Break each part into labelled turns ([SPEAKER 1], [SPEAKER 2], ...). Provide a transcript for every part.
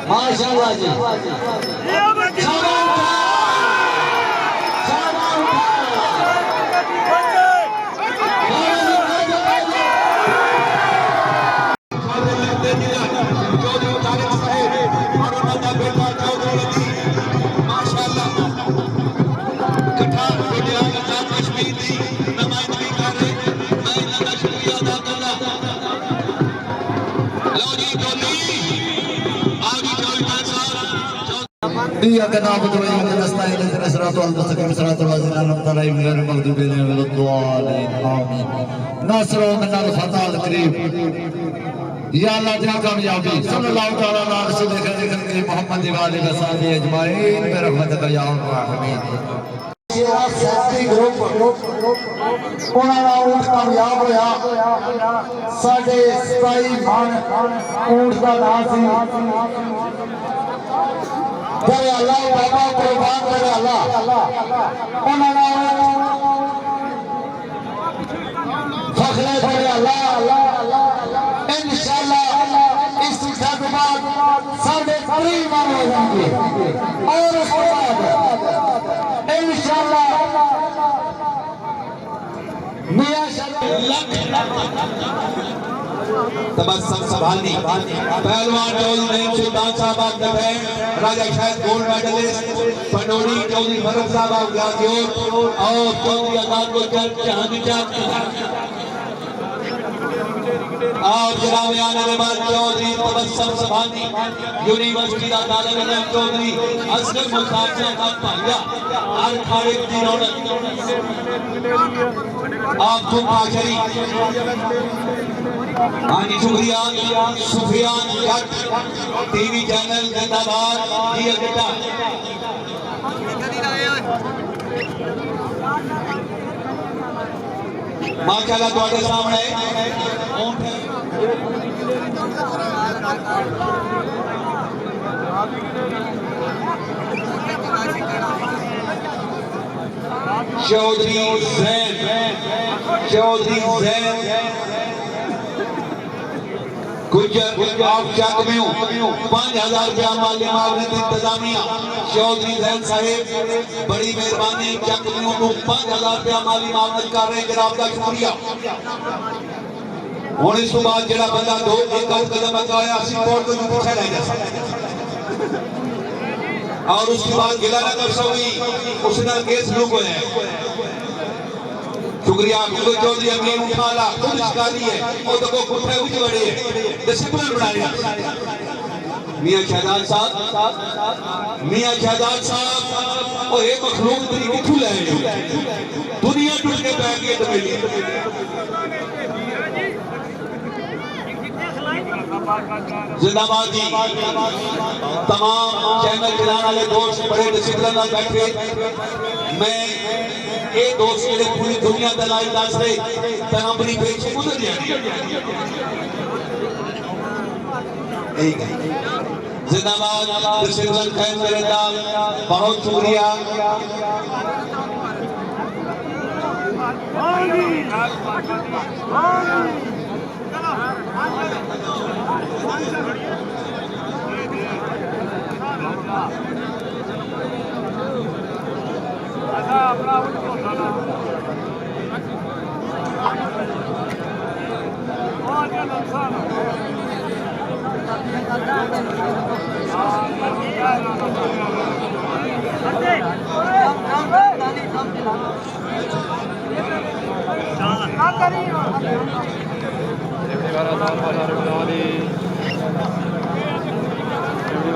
[SPEAKER 1] माशाल्लाह जी
[SPEAKER 2] iya kenapa tuh yang nasta'in ihdina siratal mustaqim siratal ladzina an'amta alaihim ghairil maghdubi alaihim waladdallin amin nasrun minal fatal karim ya Allah दी कामयाबी सल्लल्लाहु तआला अलैहि रसूल के मोहम्मद व आलिहि व सहाबी अजमाइन बिरहमतिक या अरहमर राहिमीन सैकड़ी ग्रुप ਉਹਨਾਂ ਦਾ ਊਂਟ ਕਾਮਯਾਬ ਹੋਇਆ ਸਾਡੇ 27 ਮਣ ਊਂਟ ਦਾ ਨਾਮ ਸੀ करे अल्लाह बाबा कुर्बान करे अल्लाह उन्होंने फखरे करे अल्लाह इंशाअल्लाह इस शिक्षा के बाद साढ़े 3 मन हो जाएंगे और उसके बाद इंशाअल्लाह मियां
[SPEAKER 3] तबस्सुम संभालनी पहलवान चौधरी नईम सुल्तान साहब आप तक है राजा शायद गोल्ड मेडलिस्ट पनोड़ी चौधरी भरत साहब आप ग्लादियोर और चौधरी आजाद गुलचर जहांगीर और जनाब आने के बाद चौधरी तबस्सुम संभालनी यूनिवर्सिटी का तालिब इल्म चौधरी असगर मुसाफ साहब भाइया हर खाड़े की रौनक आप तुम आखिरी हाँ जी शुक्रिया सुफियान जट टीवी चैनल जिंदाबाद जी अगटा माशाल्लाह तुम्हारे सामने चौधरी जैन गुजर आप चक में हो 5000 रुपया माली मावरत इंतजामिया चौधरी जैन साहेब बड़ी मेहरबानी चक में हो 5000 रुपया माली मावरत कर रहे हैं जनाब का शुक्रिया और इस बाद जड़ा बंदा दो एक और कदम लगाया सिपोर्ट को पीछे रह जा और उसके बाद गिला ना कर सकी उसने केस लुक होया शुक्रिया बिल्कुल चौधरी अमीन उठाला खुद शिकारी है और तो को कुत्ते उठ बड़े है डिसिप्लिन बना रहा मियां शहजाद साहब और एक मखलूक तेरी किथू ले दुनिया टूट के बैठ गई तो मिली जिंदाबाद जी तमाम चैनल चलाने वाले दोस्त बड़े डिसिप्लिन में बैठे मैं ये दोस्त जेडे पूरी दुनिया दा लाइव दस रहे ते अपनी पेश उधर जानी जिंदाबाद डिसिप्लिन कायम करे दा बहुत शुक्रिया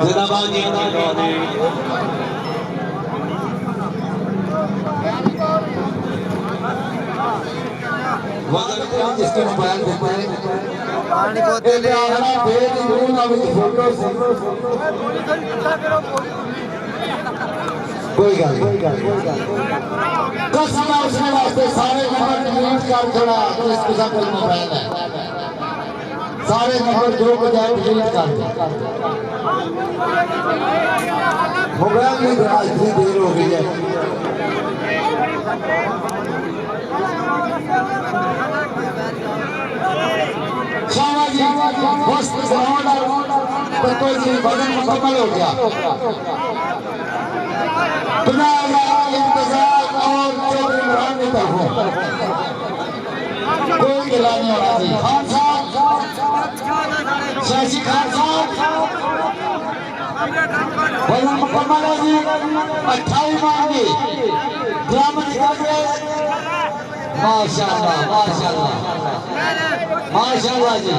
[SPEAKER 3] जिंदाबाद जी
[SPEAKER 2] जिसके मोबाइल देते हैं पानी बोतल ले आना भेज दूं ना भी फोटो कोई गल कसम है उसने वास्ते सारे नंबर डिलीट कर छोड़ा तो इसके साथ कोई मोबाइल है सारे नंबर जो बजाय डिलीट कर दे मोबाइल में इतनी देर हो गई है शाबाश जी मस्त ग्राउंड देखो जी वजन मुकम्मल हो गया। 50,000 इंतजार और चौधरी इमरान की तरफों कोई गिला नहीं होना जी। खान साहब, शशि खान साहब, वजन मुकम्मल है जी। 28 मान की ड्रामा निकल गए। माशाल्लाह माशाल्लाह माशाल्लाह जी।